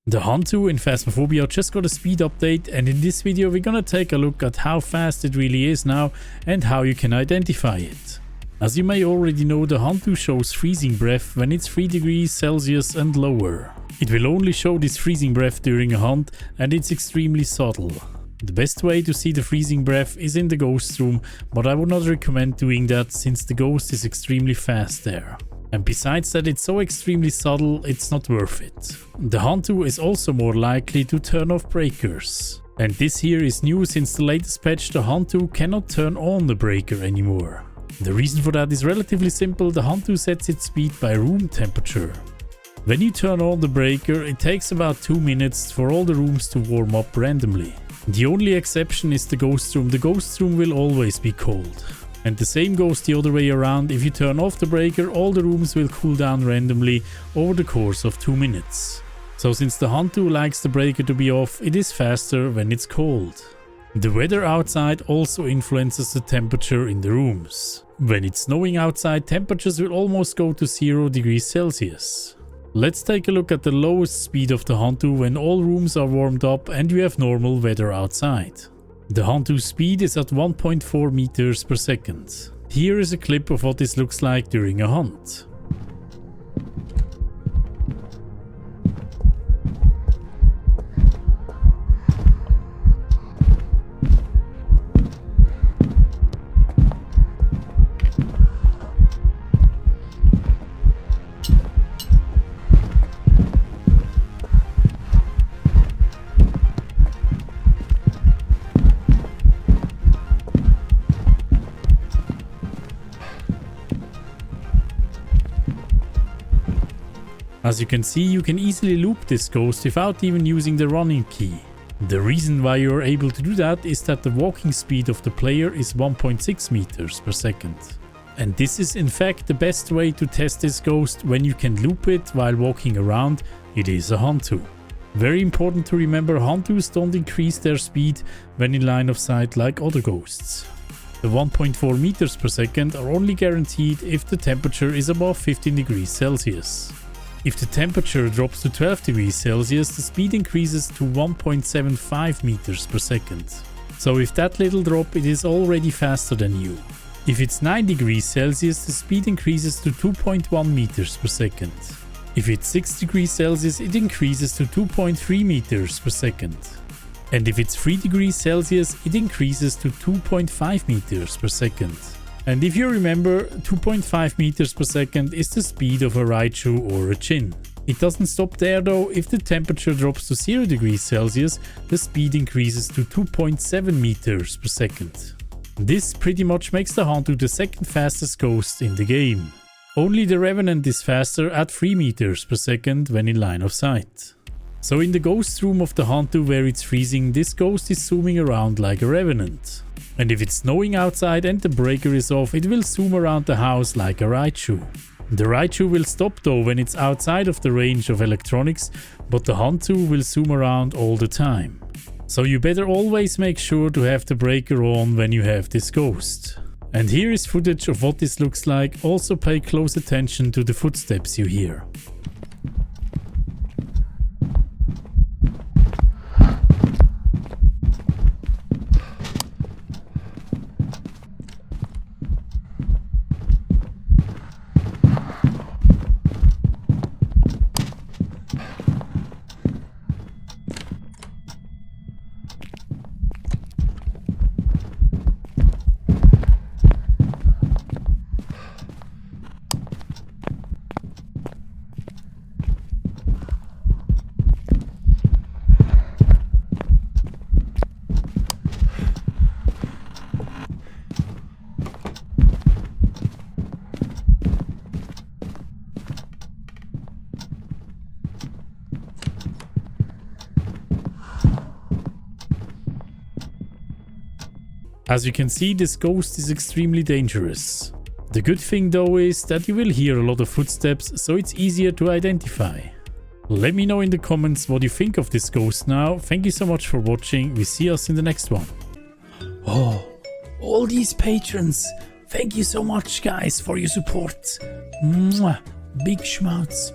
The Hantu in Phasmophobia just got a speed update, and in this video we're gonna take a look at how fast it really is now and how you can identify it. As you may already know, the Hantu shows freezing breath when it's 3 degrees Celsius and lower. It will only show this freezing breath during a hunt, and it's extremely subtle. The best way to see the freezing breath is in the ghost room, but I would not recommend doing that since the ghost is extremely fast there. And besides that, it's so extremely subtle, it's not worth it. The Hantu is also more likely to turn off breakers. And this here is new since the latest patch. The Hantu cannot turn on the breaker anymore. The reason for that is relatively simple. The Hantu sets its speed by room temperature. When you turn on the breaker, it takes about 2 minutes for all the rooms to warm up randomly. The only exception is the ghost room. The ghost room will always be cold. And the same goes the other way around. If you turn off the breaker, all the rooms will cool down randomly over the course of 2 minutes. So since the Hantu likes the breaker to be off, it is faster when it's cold. The weather outside also influences the temperature in the rooms. When it's snowing outside, temperatures will almost go to 0 degrees Celsius. Let's take a look at the lowest speed of the Hantu when all rooms are warmed up and you have normal weather outside. The Hantu speed is at 1.4 meters per second. Here is a clip of what this looks like during a hunt. As you can see, you can easily loop this ghost without even using the running key. The reason why you are able to do that is that the walking speed of the player is 1.6 meters per second. And this is in fact the best way to test this ghost. When you can loop it while walking around, it is a Hantu. Very important to remember, Hantus don't increase their speed when in line of sight like other ghosts. The 1.4 meters per second are only guaranteed if the temperature is above 15 degrees Celsius. If the temperature drops to 12 degrees Celsius, the speed increases to 1.75 meters per second. So with that little drop, it is already faster than you. If it's 9 degrees Celsius, the speed increases to 2.1 meters per second. If it's 6 degrees Celsius, it increases to 2.3 meters per second. And if it's 3 degrees Celsius, it increases to 2.5 meters per second. And if you remember, 2.5 meters per second is the speed of a Raichu or a Jin. It doesn't stop there though. If the temperature drops to 0 degrees Celsius, the speed increases to 2.7 meters per second. This pretty much makes the Hantu the second fastest ghost in the game. Only the Revenant is faster at 3 meters per second when in line of sight. So in the ghost room of the Hantu where it's freezing, this ghost is zooming around like a Revenant. And if it's snowing outside and the breaker is off, it will zoom around the house like a Raichu. The Raichu will stop though when it's outside of the range of electronics, but the Hantu will zoom around all the time. So you better always make sure to have the breaker on when you have this ghost. And here is footage of what this looks like. Also pay close attention to the footsteps you hear. As you can see, this ghost is extremely dangerous. The good thing though is that you will hear a lot of footsteps, so it's easier to identify. Let me know in the comments what you think of this ghost now. Thank you so much for watching. We see us in the next one. Oh, all these patrons. Thank you so much, guys, for your support. Mwah. Big schmouts.